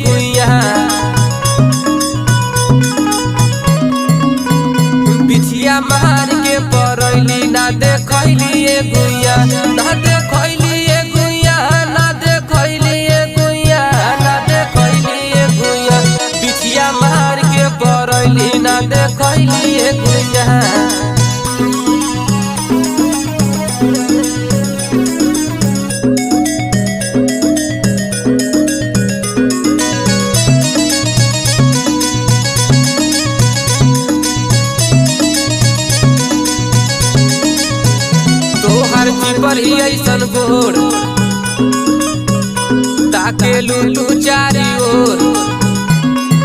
गुइया बिछिया मार के परैली ना देखैली गुइया ना देखैली गुइया ना देखैली गुइया ना देखैली गुइया बिछिया मार के परैली ना देखैली गुइया। तोहर जीवर ही ऐसन गोर ताके लू तू चारी ओर